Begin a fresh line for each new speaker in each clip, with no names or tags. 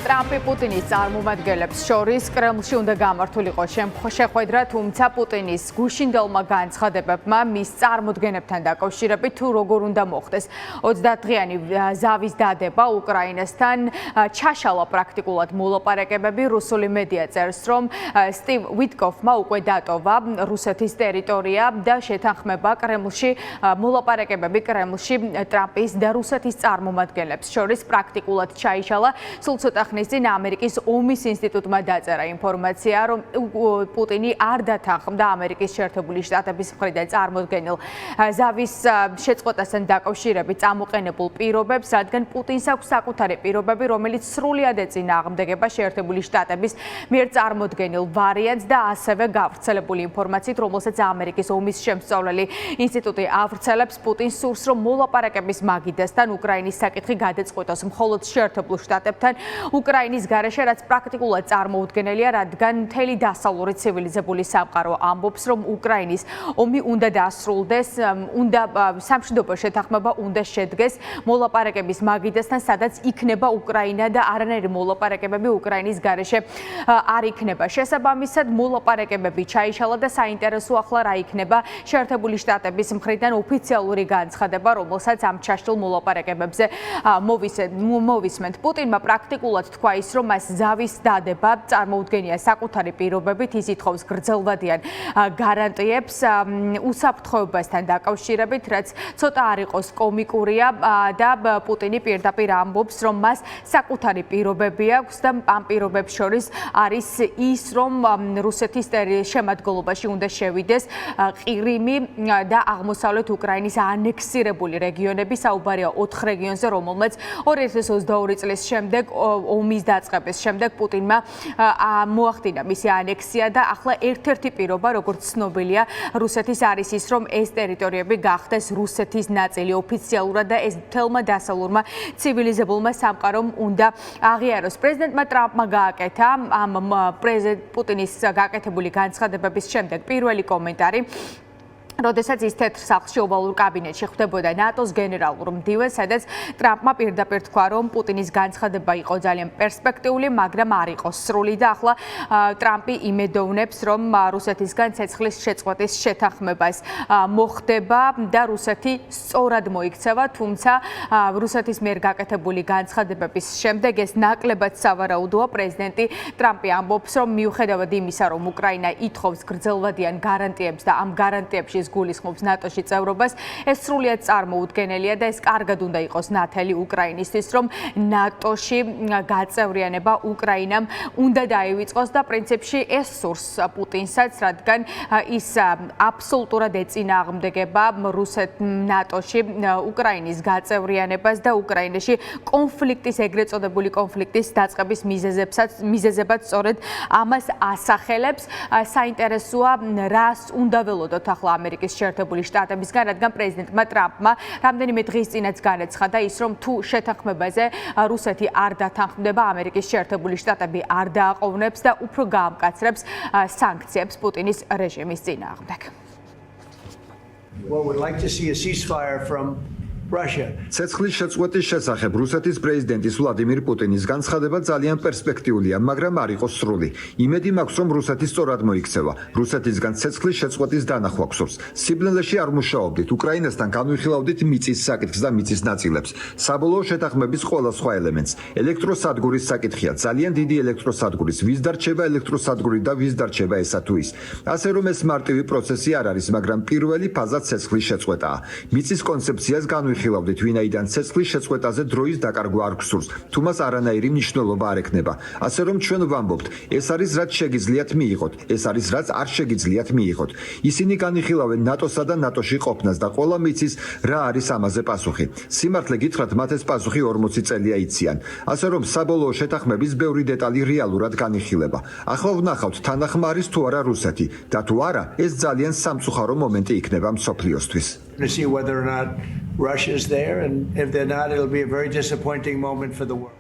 ტრამპი პუტინის წარმომადგენლებს შორის კრემლში უნდა გამართულიყო შეხვედრა, თუმცა პუტინის გუშინდელმა განცხადებებმა მის წარმოდგენებთან დაკავშირებით თუ როგორ უნდა მოხდეს. 30 დღიანი ზავის დადება უკრაინასთან ჩაშალა პრაქტიკულად მოლაპარაკებები. რუსული მედია წერს, რომ სტივ ვიტკოფმა უკვე დატოვა რუსეთის ტერიტორია და შეთანხმება კრემლში მოლაპარაკებები კრემლში ტრამპის და რუსეთის წარმომადგენლებს შორის პრაქტიკულად ჩაიშალა. სულ ცოტა ხნის წინ ამერიკის ომის ინსტიტუტმა დაწერა ინფორმაცია, რომ პუტინი არ დათანხმდა ამერიკის შეერთებული შტატების მხრიდან წარმოდგენილ ზავის შეწყვეტასთან დაკავშირებით წამოყენებულ პირობებს, რადგან პუტინს აქვს საკუთარი პირობები, რომელიც სრულად ეწინააღმდეგება შეერთებული შტატების მიერ წარმოდგენილ ვარიანტს და ასევე გავრცელებული ინფორმაციით, რომელსაც ამერიკის ომის შემსწავლელი ინსტიტუტი ავრცელებს, პუტინს სურს, რომ მოლაპარაკების მაგიდასთან უკრაინის საკითხი გადაწყვეტოს მხოლოდ შეერთებულ შტატებთან უკრაინის გარეშე, რაც პრაქტიკულად წარმოუდგენელია, რადგან მთელი დასავლური ცივილიზებული სამყარო ამბობს, რომ უკრაინის ომი უნდა დასრულდეს, უნდა სამშვიდობო შეთანხმება უნდა შედგეს მოლაპარაკების მაგიდასთან, სადაც იქნება უკრაინა და არანაირი მოლაპარაკებები უკრაინის გარეშე არ იქნება. შესაბამისად, მოლაპარაკებები ჩაიშალა და საინტერესო ახლა რა იქნება შეერთებული შტატების მხრიდან ოფიციალური განცხადება, რომელსაც ამ ჩაშლილ მოლაპარაკებებზე მოვისმენთ. პუტინმა პრაქტიკულად თქვა ის, რომ მას ზავის დადება წარმოუდგენია საკუთარი პირობებით, ის ითხოვს გრძელვადიან გარანტიებს უსაფრთხოებასთან დაკავშირებით, რაც ცოტა არ იყოს კომიკურია და პუტინი პირდაპირ ამბობს, რომ მას საკუთარი პირობები აქვს და ამ პირობებს შორის არის ის, რომ რუსეთის შემადგენლობაში უნდა შევიდეს ყირიმი და აღმოსავლეთ უკრაინის ანექსირებული რეგიონები. საუბარია 4 რეგიონზე, რომელმაც 2022 წლის შემდეგ ომის დაწყების შემდეგ პუტინმა მოახდინა მისი ანექსია და ახლა ერთ-ერთი პირობა, როგორც ცნობილია, რუსეთის არის ის, რომ ეს ტერიტორიები გახდეს რუსეთის ნაწილი ოფიციალურად და ეს მთელმა დასავლურმა ცივილიზებულმა სამყარომ უნდა აღიაროს. პრეზიდენტმა ტრამპმა გააკეთა ამ პუტინის გაკეთებული განცხადებების შემდეგ პირველი კომენტარი, როდესაც ის თეთრ სახლში ოვალურ კაბინეტში ხვდებოდა ნატოს გენერალურ მდივანს, სადაც ტრამპმა პირდაპირ თქვა, რომ პუტინის განცხადება იყო ძალიან პერსპექტიული, მაგრამ არ იყო სრული და ახლა ტრამპი იმედოვნებს, რომ რუსეთისგან ცეცხლის შეწყვეტის შეთანხმებას მოხდება და რუსეთი სწორად მოიქცევა, თუმცა რუსეთის მიერ გაკეთებული განცხადებების შემდეგ ეს ნაკლებად სავარაუდოა. პრეზიდენტი ტრამპი ამბობს, რომ მიუხედავად იმისა, რომ უკრაინა ითხოვს გრძელვადიან გარანტიებს და ამ გარანტიებში გულისხმობს ნატოში წევრობას, ეს სრულიად წარმოუდგენელია და ეს კარგად უნდა იყოს ნათელი უკრაინისთვის, რომ ნატოში გაწევრიანება უკრაინამ უნდა დაივიწყოს და პრინციპში ეს სურს პუტინსაც, რადგან ის აბსოლუტურად ეწინააღმდეგება ნატოში უკრაინის გაწევრიანებას და უკრაინაში კონფლიქტის, ეგრეთ წოდებული კონფლიქტის დაწყების მიზეზებად სწორედ ამას ასახელებს. საინტერესოა, რას უნდა ველოდოთ ახლა ამერიკის შეერთებული შტატებისგან, რადგან პრეზიდენტმა ტრამპმა რამდენიმე დღის წინაც განაცხადა ის, რომ თუ შეთანხმებაზე რუსეთი არ დათანხმდება, ამერიკის შეერთებული შტატები არ დააყოვნებს და უფრო გაამკაცრებს სანქციებს პუტინის რეჟიმის წინააღმდეგ.
Well, we'd like to see a ceasefire from Russia.
ცეცხლის შეწყვეტის შესახებ რუსეთის პრეზიდენტის ვლადიმირ პუტინის განცხადება ძალიან პერსპექტიულია, მაგრამ არ იყო სრული. იმედი მაქვს, რომ რუსეთი სწორად მოიქცევა. რუსეთისგან ცეცხლის შეწყვეტის დანახვა გსურს. სიბნელეში არ მუშაობდით, უკრაინასთან განვიხილავდით მიწის საკითხს და მიწის ნაწილებს. საბოლოო შეთანხმების ყველა სხვა ელემენტს. ელექტროსადგურის საკითხია, ძალიან დიდი ელექტროსადგურის, ვის დარჩება ელექტროსადგური და ვის დარჩება ესა თუ ის. ასე რომ ეს მარტივი პროცესი არ არის, მაგრამ პირველი ფაზა ცეცხლის შეწყვეტაა. მიწის კონცეფციას განვიხილავდით, ვინაიდან ცეცხლის შეწყვეტაზე დროის დაკარგვა არ გსურს, თუ მას არანაირი მნიშვნელობა არ ექნება. ასე რომ ჩვენ ვამბობთ, ეს არის რაც შეგიძლიათ მიიღოთ, ეს არის რაც არ შეგიძლიათ მიიღოთ. ისინი განიხილავენ ნატოსა და ნატოში ყოფნას და ყველა მიცის რა არის ამაზე პასუხი. სიმართლე გითხრათ, მათ ეს პასუხი 40 წელია იციან. ასე რომ საბოლოო შეთანხმების ბევრი დეტალი რეალურად განიხილება. ახლა ვნახავთ, თანახმა არის თუ არა რუსეთი და თუ არა, ეს ძალიან სამწუხარო მომენტი იქნება მსოფლიოსთვის.
To see whether or not Russia's there, and if they're not, it'll be a very disappointing moment for the world.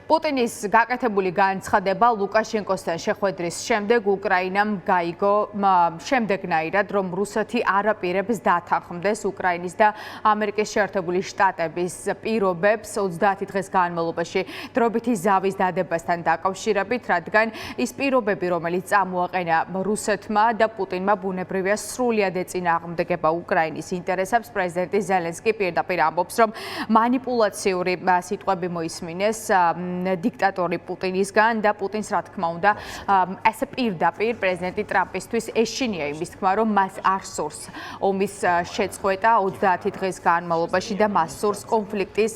პუტინის გაკეთებული განცხადება ლუკაშენკოსთან შეხვედრის შემდეგ უკრაინამ გაიგო შემდეგნაირად, რომ რუსეთი არ აპირებს დათანხმდეს უკრაინის და ამერიკის შეერთებული შტატების პირობებს 30 დღის განმავლობაში დროებითი ზავის დადებასთან დაკავშირებით, რადგან ის პირობები, რომელიც წამოაყენა რუსეთმა და პუტინმა, ბუნებრივია სრულად ეწინააღმდეგება უკრაინის ინტერესებს. პრეზიდენტი ზელენსკი პირდაპირ ამბობს, რომ манипуლაციური სიტყვები მოისმინეს დიქტატორი პუტინისგან და პუტინს, რა თქმა უნდა, ესე პირდაპირ პრეზიდენტი ტრამპისთვის ეშინია იმის თქმა, რომ მას არ სურს ომის შეწყვეტა 30 დღის განმავლობაში და მას სურს კონფლიქტის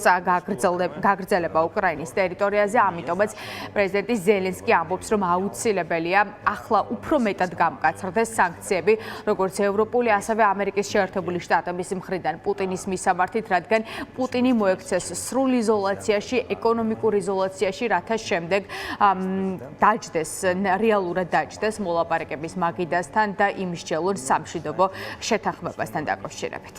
გაგრძელება უკრაინის ტერიტორიაზე. ამიტომაც პრეზიდენტი ზელენსკი ამბობს, რომ აუცილებელია ახლა უფრო მეტად გამკაცრდეს სანქციები, როგორც ევროპული, ასევე ამერიკის შეერთებული შტატების მხრიდან პუტინის მისამართით, რადგან პუტინი მოექცეს სრულ იზოლაციაში, ეკონომიკურ იზოლაციაში, რათა შემდეგ დაჯდეს, რეალურად დაჯდეს მოლაპარაკების მაგიდასთან და იმსჯელონ სამშვიდობო შეთანხმებასთან დაკავშირებით.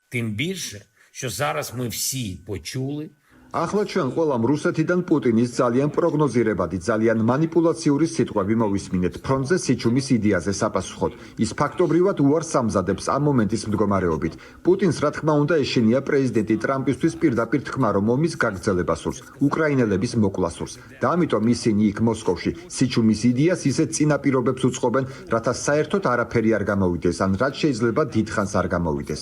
Тим більше, що зараз ми всі почули,
ახლა ჩვენ ყველამ რუსეთიდან პუტინის ძალიან პროგნოზირებადი, ძალიან манипуლაციური სიტყვები მოვისმინეთ ფრონტზე სიჩუმის იდეაზე საპასუხოდ. ის ფაქტობრივად უარს ამზადებს ამ მომენტის მდგომარეობით. პუტინს, რა თქმა უნდა, ეშინია პრეზიდენტი ტრამპისთვის პირდაპირ თქმა, რომ ომის გაგრძელება სურს, უკრაინელების მოკლა სურს. და ამიტომ ისინი იქ მოსკოვში სიჩუმის იდეას ისეთ წინაპირობებს უწყობენ, რათა საერთოდ არაფერი არ გამოვიდეს, ან რაც შეიძლება დიდხანს არ გამოვიდეს.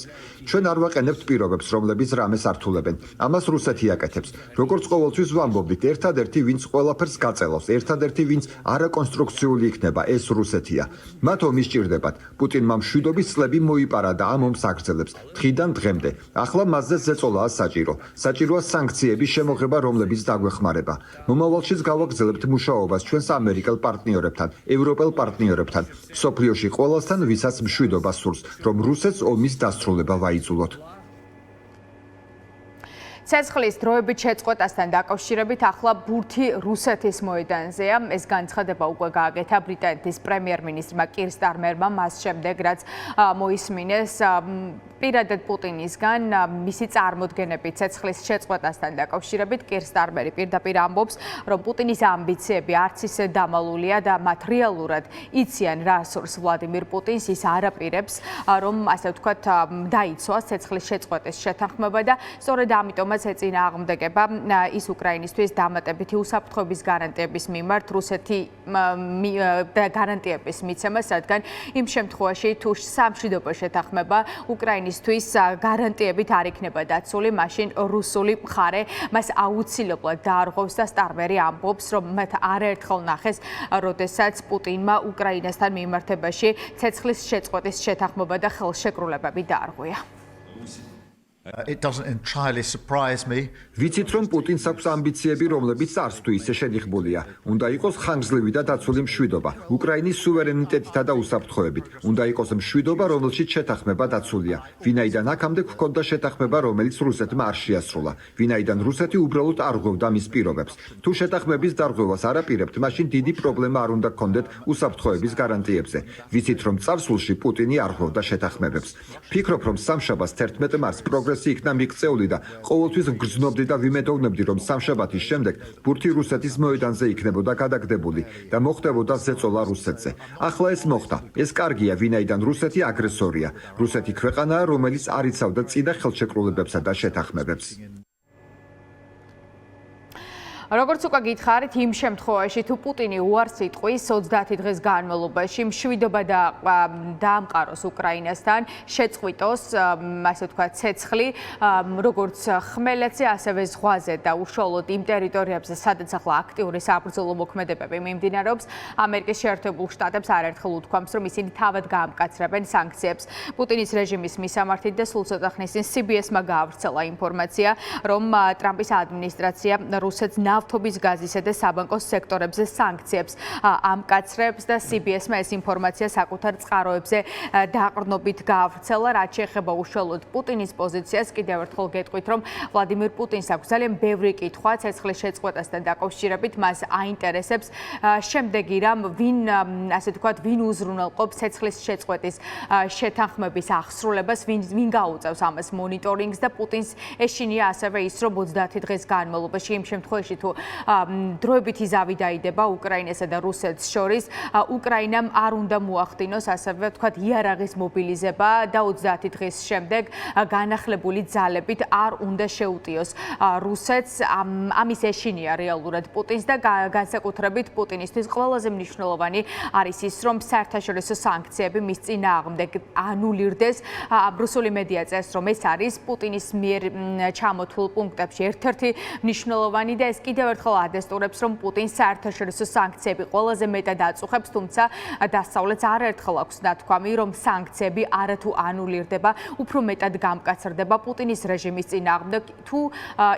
ჩვენ არ ვაყენებთ პირობებს, რომლებიც რამეს ართულებენ. ამას რუსეთი აკეთებს. როგორც ყოველთვის ვამბობდით, ერთადერთი, ვინც ყველაფერს გაწელავს, ერთადერთი, ვინც არაკონსტრუქციული იქნება, ეს რუსეთია. მათ ომი სჭირდებათ. პუტინმა მშვიდობის წლები მოიპარა და ამ ომს აგრძელებს დღიდან დღემდე. ახლა მასზე ზეწოლაა საჭირო. საჭიროა სანქციების შემოღება, რომლებიც დაგვეხმარება. მომავალშიც გავაგრძელებთ მუშაობას ჩვენს ამერიკელ პარტნიორებთან, ევროპელ პარტნიორებთან, მსოფლიოში ყველასთან, ვისაც მშვიდობა სურს, რომ რუსეთს ომის დასრულება ვაიძულოთ.
ცეცხლის დროებით შეწყვეტასთან დაკავშირებით ახლა ბურთი რუსეთის მოედანზეა. ეს განცხადება უკვე გააკეთა ბრიტანეთის პრემიერ-მინისტრმა კირ სტარმერმა მას შემდეგ, რაც მოისმინეს პირადად პუტინისგან მისი წარმოდგენები ცეცხლის შეწყვეტასთან დაკავშირებით. კირ სტარმერი პირდაპირ ამბობს, რომ პუტინის ამბიციები არც ისე დამალულია და მათ რეალურად იციან, რა სურს ვლადიმირ პუტინს. ის არ აპირებს, რომ ასე ვთქვათ, დაიცვას ცეცხლის შეწყვეტის შეთანხმება და სწორედ ამიტომაც ეწინააღმდეგება ის უკრაინისთვის დამატებითი უსაფრთხოების გარანტიების მიმართ რუსეთი გარანტიების მიცემას, რადგან იმ შემთხვევაში თუ სამშვიდობო შეთანხმება უკრაინისთვის გარანტიებით არ იქნება დაცული, მაშინ რუსული მხარე მას აუცილებლად დაარღვევს და სტარმერი ამბობს, რომ მათ არაერთხელ ნახეს, როდესაც პუტინმა უკრაინასთან მიმართებაში ცეცხლის შეწყვეტის შეთანხმება და ხელშეკრულებები დაარღვია.
It doesn't entirely surprise me.
ვიცით, რომ პუტინს აქვს ამბიციები, რომლებიც არც თუ ისე შედიხბულია. უნდა იყოს ხანგრძლივი და დაცული მშვიდობა, უკრაინის სუვერენიტეტითა და უსაფრთხოებით. უნდა იყოს მშვიდობა, რომელშიც შეთანხმება დაცულია. ვინაიდან აქამდე გვქონდა შეთანხმება, რომელიც რუსეთმა არ შეასრულა. ვინაიდან რუსეთი უბრალოდ არ ღვევდა მის პირობებს. თუ შეთანხმების დარღვევას არ აპირებთ, მაშინ დიდი პრობლემა არ უნდა გქონდეთ უსაფრთხოების გარანტიებზე. ვიცით, რომ წარსულში პუტინი არ ღვევდა შეთანხმებებს. ფიქრობ, რომ სამშაბათს 11 მარტს იქნა მიღწეული და ყოველთვის ვგრძნობდი და ვიმედოვნებდი, რომ სამშაბათის შემდეგ ბურთი რუსეთის მოედანზე იქნებოდა გადაგდებული და მოხდებოდა ზეწოლა რუსეთზე. ახლა ეს მოხდა. ეს კარგია, ვინაიდან რუსეთი აგრესორია. რუსეთი ქვეყანაა, რომელიც არ იცავდა წინა ხელშეკრულებებსა და შეთანხმებებს.
როგორც უკვე გითხარით, იმ შემთხვევაში თუ პუტინი უარს იტყვის 30 დღის განმავლობაში მშვიდობა დაამყაროს უკრაინასთან, შეწყვიტოს, ასე ვთქვათ, ცეცხლი, როგორც ხმელეთზე, ასევე ზღვაზე და უშუალოდ იმ ტერიტორიებზე, სადაც ახლა აქტიური საბრძოლო მოქმედებები მიმდინარეობს, ამერიკის შეერთებულ შტატებს არაერთხელ უთქვამს, რომ ისინი თავად გაამკაცრებენ სანქციებს პუტინის რეჟიმის მისამართით და სულ ცოტა ხნის წინ CBS-მა გაავრცელა ინფორმაცია, რომ ტრამპის ადმინისტრაცია რუსეთს ჯგალთობის გაზისა და საბანკოს სექტორებზე სანქციებს ამკაცრებს და CBS-მა ეს ინფორმაცია საკუთარ წყაროებზე დაყრდნობით გაავრცელა, რაც შეეხება უშუალოდ პუტინის პოზიციას. კიდევ ერთხელ გეტყვით, რომ ვლადიმირ პუტინს აქვს ძალიან ბევრი კითხვა ცეცხლის შეწყვეტასთან დაკავშირებით. მას აინტერესებს შემდეგი რამ, ასე ვთქვათ, ვინ უზრუნველყოფს ცეცხლის შეწყვეტის შეთანხმების აღსრულებას, ვინ გაუწევს ამას მონიტორინგს და პუტინს ეშინია ასევე ის, რომ 30 დღის განმავლობაში იმ შემთხვევაში თუ დროებითი ზავი დაიდება უკრაინასა და რუსეთს შორის, უკრაინამ არ უნდა მოახდინოს ასევე ვთქვათ იარაღის მობილიზება და 30 დღის შემდეგ განახლებული ძალებით არ უნდა შეუტიოს რუსეთს. ამის ეშინია რეალურად პუტინს და განსაკუთრებით პუტინისთვის ყველაზე მნიშვნელოვანი არის ის, რომ საერთაშორისო სანქციები მის წინააღმდეგ ანულირდეს. რუსული მედია წერს, რომ ეს არის პუტინის მიერ ჩამოთვლილ პუნქტებში ერთ-ერთი მნიშვნელოვანი და ეს კიდევ ერთხელ ადესტურებს, რომ პუტინს საერთაშორისო სანქციები ყველაზე მეტად აწუხებს, თუმცა დასავლეთს არაერთხელ აქვს ნათქვამი, რომ სანქციები არათუ ანულირდება, უფრო მეტად გამკაცრდება პუტინის რეჟიმის წინააღმდეგ, თუ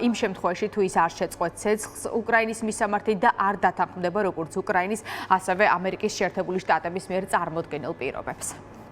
იმ შემთხვევაში თუ ის არ შეწყვეტს ცეცხლს უკრაინის მისამართით და არ დათანხმდება როგორც უკრაინის, ასევე ამერიკის შეერთებული შტატების მიერ წარმოდგენილ პირობებს.